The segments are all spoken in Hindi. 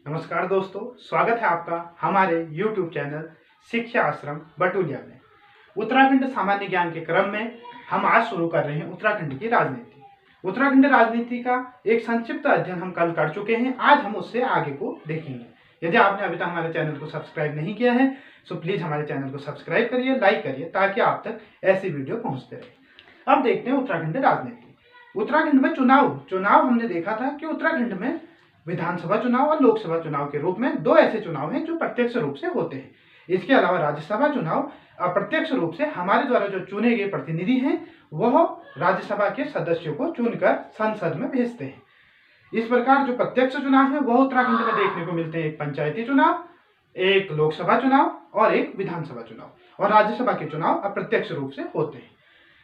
नमस्कार दोस्तों, स्वागत है आपका हमारे YouTube चैनल शिक्षा आश्रम बटुलिया में। उत्तराखंड सामान्य ज्ञान के क्रम में हम आज शुरू कर रहे हैं उत्तराखंड की राजनीति। उत्तराखंड राजनीति का एक संक्षिप्त अध्ययन हम कल कर चुके हैं। आज हम उससे आगे को देखेंगे। यदि आपने अभी तक हमारे चैनल को सब्सक्राइब नहीं किया है तो प्लीज हमारे चैनल को सब्सक्राइब करिए, लाइक करिए, ताकि आप तक ऐसी वीडियो पहुंचते रहे। अब देखते हैं उत्तराखंड राजनीति। उत्तराखंड में चुनाव हमने देखा था कि उत्तराखंड में विधानसभा चुनाव और लोकसभा चुनाव के रूप में दो ऐसे चुनाव हैं जो प्रत्यक्ष रूप से होते हैं। इसके अलावा राज्यसभा चुनाव अप्रत्यक्ष रूप से हमारे द्वारा जो चुने गए प्रतिनिधि हैं वह राज्यसभा के सदस्यों को चुनकर संसद में भेजते हैं। इस प्रकार जो प्रत्यक्ष चुनाव है वह उत्तराखंड में देखने को मिलते हैं। एक पंचायती चुनाव, एक लोकसभा चुनाव और एक विधानसभा चुनाव, और राज्यसभा के चुनाव अप्रत्यक्ष रूप से होते हैं।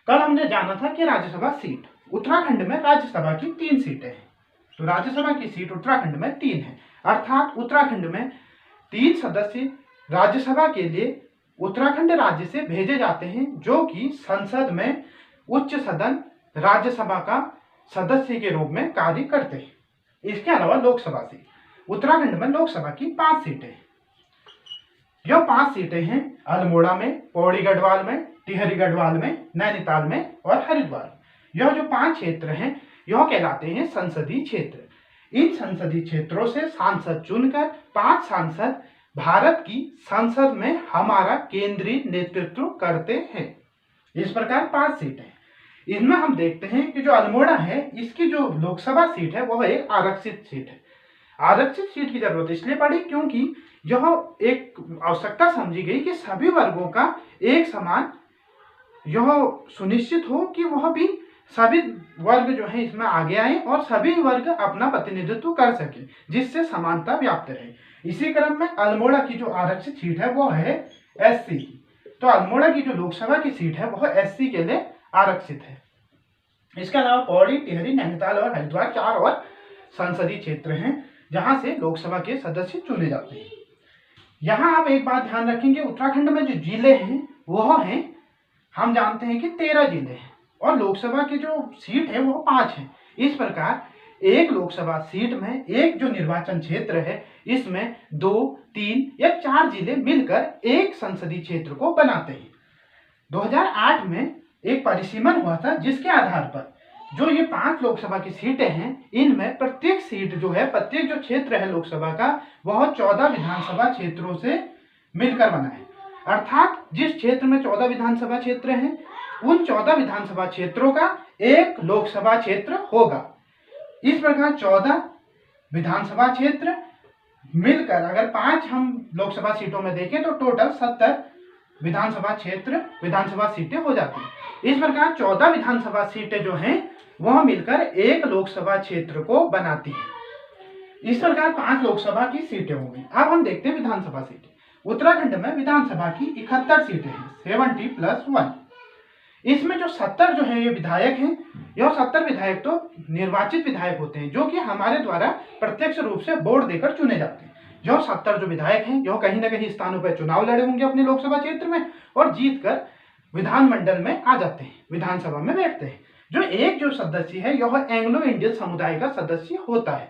कल हमने जाना था कि राज्यसभा सीट उत्तराखंड में राज्यसभा की 3 सीटें हैं। तो राज्यसभा की सीट उत्तराखंड में 3 है, अर्थात उत्तराखंड में 3 सदस्य राज्यसभा के लिए उत्तराखंड राज्य से भेजे जाते हैं, जो कि संसद में उच्च सदन राज्यसभा का सदस्य के रूप में कार्य करते हैं। इसके अलावा लोकसभा सीट उत्तराखंड में लोकसभा की 5 सीटें हैं। यह 5 सीटें हैं अल्मोड़ा में, पौड़ी गढ़वाल में, टिहरी गढ़वाल में, नैनीताल में और हरिद्वार। यह जो 5 क्षेत्र हैं यह कहलाते हैं संसदीय क्षेत्र। इन संसदीय क्षेत्रों से सांसद चुनकर 5 सांसद भारत की संसद में हमारा केंद्रीय नेतृत्व करते हैं। इस प्रकार 5 सीटें हैं। इनमें हम देखते हैं कि जो अल्मोड़ा है इसकी जो लोकसभा सीट है वह एक आरक्षित सीट है। आरक्षित सीट की जरूरत इसलिए पड़ी क्योंकि यह एक आवश्यकता समझी गई कि सभी वर्गों का एक समान यह सुनिश्चित हो कि वह भी सभी वर्ग जो है इसमें आगे आए और सभी वर्ग अपना प्रतिनिधित्व कर सके, जिससे समानता व्याप्त रहे। इसी क्रम में अल्मोड़ा की जो आरक्षित सीट है वह है एससी की। तो अल्मोड़ा की जो लोकसभा की सीट है वह एससी के लिए आरक्षित है। इसके अलावा पौड़ी, टिहरी, नैनीताल और हरिद्वार 4 और संसदीय क्षेत्र हैं जहां से लोकसभा के सदस्य चुने जाते हैं। यहाँ आप एक बात ध्यान रखेंगे, उत्तराखंड में जो जिले हैं वह हैं, हम जानते हैं कि 13 जिले हैं और लोकसभा की जो सीट है वो 5 है। इस प्रकार एक लोकसभा सीट में एक जो निर्वाचन क्षेत्र है इसमें 2, 3 या 4 जिले मिलकर एक संसदीय क्षेत्र को बनाते हैं। 2008 में एक परिसीमन हुआ था जिसके आधार पर जो ये 5 लोकसभा की सीटें हैं इनमें प्रत्येक सीट जो है, प्रत्येक जो क्षेत्र है लोकसभा का वह 14 विधानसभा क्षेत्रों से मिलकर बना है। अर्थात जिस क्षेत्र में 14 विधानसभा क्षेत्र हैं उन 14 विधानसभा क्षेत्रों का एक लोकसभा क्षेत्र होगा। इस प्रकार 14 विधानसभा क्षेत्र मिलकर अगर 5 हम लोकसभा सीटों में देखें तो टोटल 70 विधानसभा क्षेत्र विधानसभा सीटें हो जाती हैं। इस प्रकार 14 विधानसभा सीटें जो हैं वह मिलकर एक लोकसभा क्षेत्र को बनाती हैं। इस प्रकार 5 लोकसभा की सीटें होंगी। अब हम देखते हैं विधानसभा सीटें। उत्तराखंड में विधानसभा की 71 सीटें हैं, 70+1। इसमें जो 70 जो है ये विधायक हैं, यह 70 विधायक तो निर्वाचित विधायक होते हैं जो कि हमारे द्वारा प्रत्यक्ष रूप से वोट देकर चुने जाते हैं। जो 70 जो विधायक हैं यह कहीं ना कहीं स्थानों पर चुनाव लड़े होंगे अपने लोकसभा क्षेत्र में और जीतकर विधानमंडल में आ जाते हैं, विधानसभा में बैठते हैं। जो एक जो सदस्य है यह एंग्लो इंडियन समुदाय का सदस्य होता है,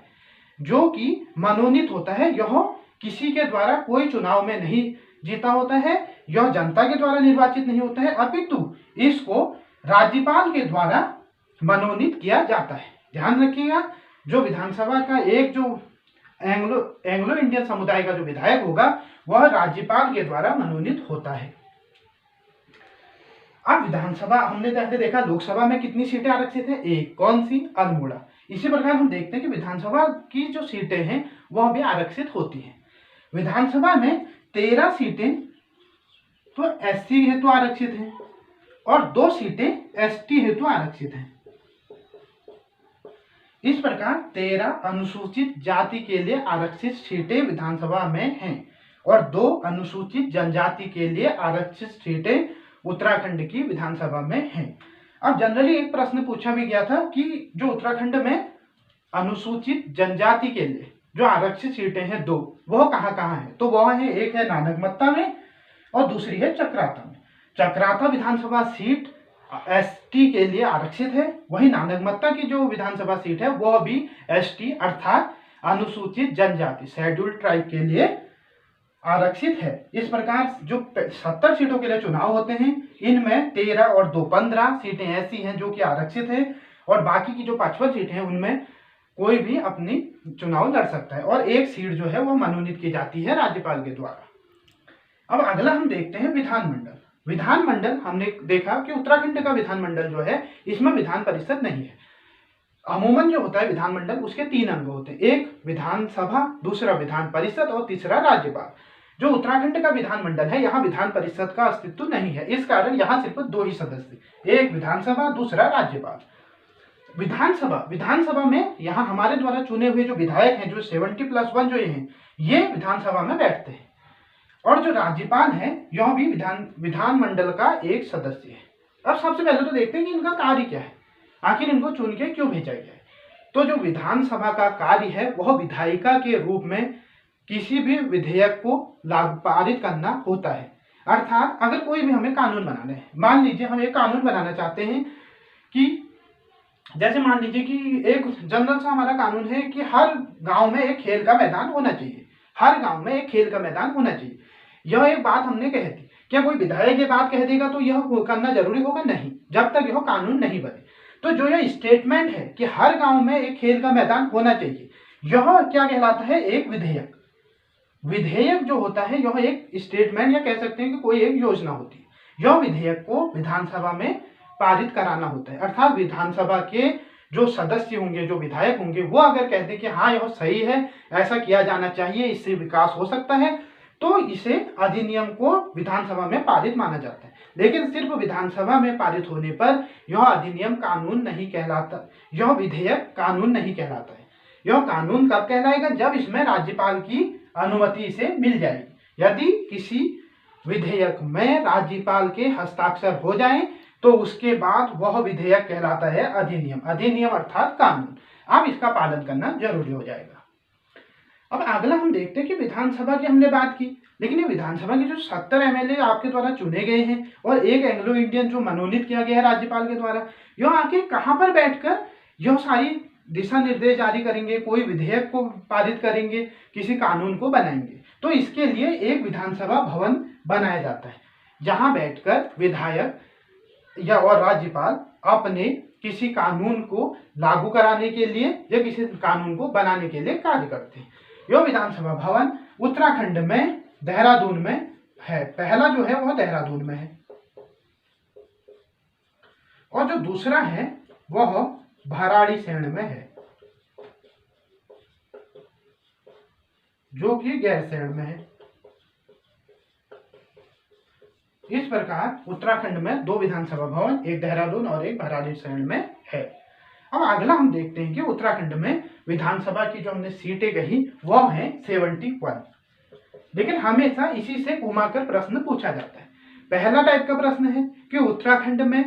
जो कि मनोनीत होता है। यह किसी के द्वारा कोई चुनाव में नहीं जीता होता है, यह जनता के द्वारा निर्वाचित नहीं होता है, अपितु इसको राज्यपाल के द्वारा मनोनीत किया जाता है। ध्यान रखिएगा, जो विधानसभा का एक जो एंग्लो इंडियन समुदाय का जो विधायक होगा वह राज्यपाल के द्वारा मनोनीत होता है। अब विधानसभा हमने पहले देखा, लोकसभा में कितनी सीटें आरक्षित है? एक। कौन सी? अल्मोड़ा। इसी प्रकार हम देखते हैं कि विधानसभा की जो सीटें हैं वह भी आरक्षित होती हैं। विधानसभा में 13 सीटें तो एससी हेतु आरक्षित हैं और 2 सीटें एसटी हेतु आरक्षित हैं। इस प्रकार 13 अनुसूचित जाति के लिए आरक्षित सीटें विधानसभा में हैं और 2 अनुसूचित जनजाति के लिए आरक्षित सीटें उत्तराखंड की विधानसभा में हैं। अब जनरली एक प्रश्न पूछा भी गया था कि जो उत्तराखंड में अनुसूचित जनजाति के लिए जो आरक्षित सीटें हैं 2, वह कहाँ है? तो वह है, एक है नानकमत्ता में और दूसरी है चक्राता में। चक्राता विधानसभा सीट एसटी के लिए आरक्षित है, वही नानकमत्ता की जो विधानसभा सीट है वह भी एसटी अर्थात अनुसूचित जनजाति शेड्यूल्ड ट्राइब के लिए आरक्षित है। इस प्रकार जो 70 सीटों के लिए चुनाव होते हैं, इनमें 13 और 2 15 सीटें ऐसी हैं जो कि आरक्षित है, और बाकी की जो 55 सीटें हैं उनमें कोई भी अपनी चुनाव लड़ सकता है, और एक सीट जो है वो मनोनीत की जाती है राज्यपाल के द्वारा। अब अगला हम देखते हैं विधानमंडल। विधानमंडल हमने देखा कि उत्तराखंड का विधानमंडल जो है इसमें विधान परिषद नहीं है। अमूमन जो होता है विधानमंडल उसके 3 अंग होते हैं, एक विधानसभा, दूसरा विधान परिषद और तीसरा राज्यपाल। जो उत्तराखंड का विधानमंडल है यहाँ विधान परिषद का अस्तित्व नहीं है, इस कारण यहाँ सिर्फ 2 ही सदस्य, एक विधानसभा दूसरा राज्यपाल। विधानसभा में यहाँ हमारे द्वारा चुने हुए जो विधायक हैं, जो 70+1 जो ये विधानसभा में बैठते हैं, और जो राज्यपाल है यह भी विधानमंडल का एक सदस्य है। अब सबसे पहले तो देखते हैं कि इनका कार्य क्या है, आखिर इनको चुन के क्यों भेजा गया है। तो जो विधानसभा का कार्य है वह विधायिका के रूप में किसी भी विधेयक को लागू पारित करना होता है। अर्थात अगर कोई भी हमें कानून बनाना है, मान लीजिए हम एक कानून बनाना चाहते हैं कि जैसे मान लीजिए कि एक जनरल सा हमारा कानून है कि हर गांव में एक खेल का मैदान होना चाहिए, हर गांव में एक खेल का मैदान होना चाहिए। यह एक बात हमने कह दी, क्या कोई विधायक ये बात कह देगा तो यह करना जरूरी होगा? नहीं, जब तक यह कानून नहीं बने। तो जो यह स्टेटमेंट है कि हर गांव में एक खेल का मैदान होना चाहिए, यह क्या कहलाता है? एक विधेयक। विधेयक जो होता है यह एक स्टेटमेंट या कह सकते हैं कि कोई एक योजना होती है। यह विधेयक को विधानसभा में पारित कराना होता है, अर्थात विधानसभा के जो सदस्य होंगे, जो विधायक होंगे, वो अगर कहते हैं कि हाँ यह सही है, ऐसा किया जाना चाहिए, इससे विकास हो सकता है, तो इसे अधिनियम को विधानसभा में पारित माना जाता है। लेकिन सिर्फ विधानसभा में पारित होने पर यह अधिनियम कानून नहीं कहलाता, यह विधेयक कानून नहीं कहलाता है। यह कानून कब कहलाएगा? जब इसमें राज्यपाल की अनुमति से मिल जाएगी। यदि किसी विधेयक में राज्यपाल के हस्ताक्षर हो जाए तो उसके बाद वह विधेयक कहलाता है अधिनियम। अधिनियम अर्थात कानून। अब इसका पालन करना जरूरी हो जाएगा। अब अगला हम देखते हैं कि विधानसभा की हमने बात की, लेकिन ये विधानसभा के जो 70 एमएलए आपके द्वारा चुने गए हैं और एक एंग्लो इंडियन जो मनोनीत किया गया है राज्यपाल के द्वारा, यह आखिर कहाँ पर बैठकर यह सारी दिशा निर्देश जारी करेंगे, कोई विधेयक को पारित करेंगे, किसी कानून को बनाएंगे? तो इसके लिए एक विधानसभा भवन बनाया जाता है, जहां बैठकर विधायक या और राज्यपाल अपने किसी कानून को लागू कराने के लिए या किसी कानून को बनाने के लिए कार्य करते हैं। यह विधानसभा भवन उत्तराखंड में देहरादून में है। पहला जो है वह देहरादून में है, और जो दूसरा है वह भराड़ीसैंण में है, जो कि गैरसैंण में है। इस प्रकार उत्तराखंड में 2 विधानसभा भवन, एक देहरादून और एक भराड़ीसैंण में है। अब अगला हम देखते हैं कि उत्तराखंड में विधानसभा की जो हमने सीटें कही वह है 71। लेकिन हमेशा इसी से घुमाकर प्रश्न पूछा जाता है। पहला टाइप का प्रश्न है कि उत्तराखंड में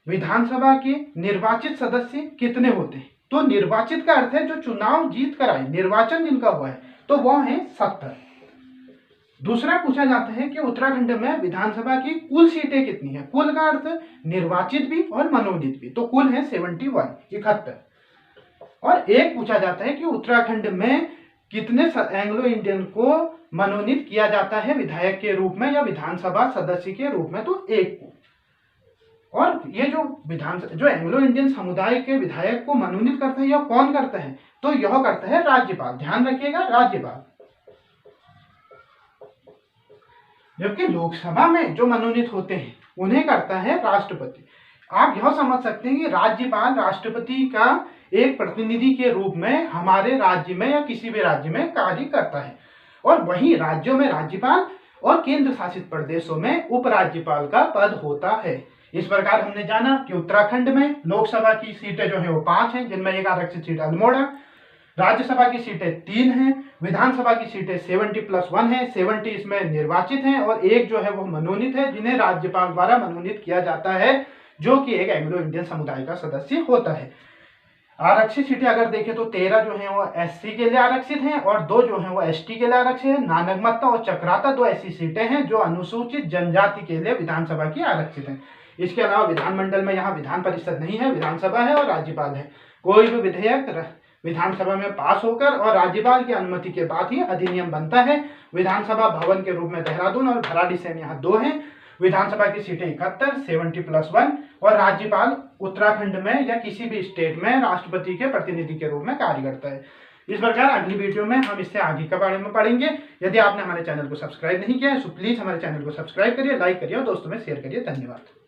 विधानसभा के निर्वाचित सदस्य कितने होते हैं? तो निर्वाचित का अर्थ है जो चुनाव जीत कर आए, निर्वाचन जिनका हुआ है, तो वह है 70। दूसरा पूछा जाता है कि उत्तराखंड में विधानसभा की कुल सीटें कितनी है? कुल का अर्थ निर्वाचित भी और मनोनीत भी, तो कुल है 71। और एक पूछा जाता है कि उत्तराखंड में कितने एंग्लो इंडियन को मनोनीत किया जाता है विधायक के रूप में या विधानसभा सदस्य के रूप में? तो 1 को। और ये जो एंग्लो इंडियन समुदाय के विधायक को मनोनीत करता है, यह कौन करता है? तो यह करता है राज्यपाल। ध्यान रखिएगा, राज्यपाल। जबकि लोकसभा में जो मनोनीत होते हैं उन्हें करता है राष्ट्रपति। आप यह समझ सकते हैं कि राज्यपाल राष्ट्रपति का एक प्रतिनिधि के रूप में हमारे राज्य में या किसी भी राज्य में कार्य करता है, और वहीं राज्यों में राज्यपाल और केंद्र शासित प्रदेशों में उपराज्यपाल का पद होता है। इस प्रकार हमने जाना कि उत्तराखंड में लोकसभा की सीटें जो है वो 5 हैं, जिनमें एक आरक्षित सीट अल्मोड़ा, राज्यसभा की सीटें 3 हैं, विधानसभा की सीटें 70+1 है, 70 इसमें निर्वाचित हैं और एक जो है वो मनोनीत है, जिन्हें राज्यपाल द्वारा मनोनीत किया जाता है, जो कि एक एंग्लो इंडियन समुदाय का सदस्य होता है। आरक्षित सीटें अगर देखें तो 13 जो है वो एससी के लिए आरक्षित हैं और 2 जो है वो एसटी के लिए आरक्षित है। नानगमत्ता और चक्राता 2 ऐसी सीटें हैं जो अनुसूचित जनजाति के लिए विधानसभा की आरक्षित हैं। इसके अलावा विधानमंडल में यहाँ विधान परिषद नहीं है, विधानसभा है और राज्यपाल है। कोई भी विधेयक विधानसभा में पास होकर और राज्यपाल की अनुमति के बाद ही अधिनियम बनता है। विधानसभा भवन के रूप में देहरादून और भराड़ीसैंण यहाँ 2 हैं। विधानसभा की सीटें 71, 70+1 और राज्यपाल उत्तराखंड में या किसी भी स्टेट में राष्ट्रपति के प्रतिनिधि के रूप में कार्य करता है। इस प्रकार अगली वीडियो में हम इससे आगे के बारे में पढ़ेंगे। यदि आपने हमारे चैनल को सब्सक्राइब नहीं किया है तो प्लीज हमारे चैनल को सब्सक्राइब करिए, लाइक करिए और दोस्तों में शेयर करिए। धन्यवाद।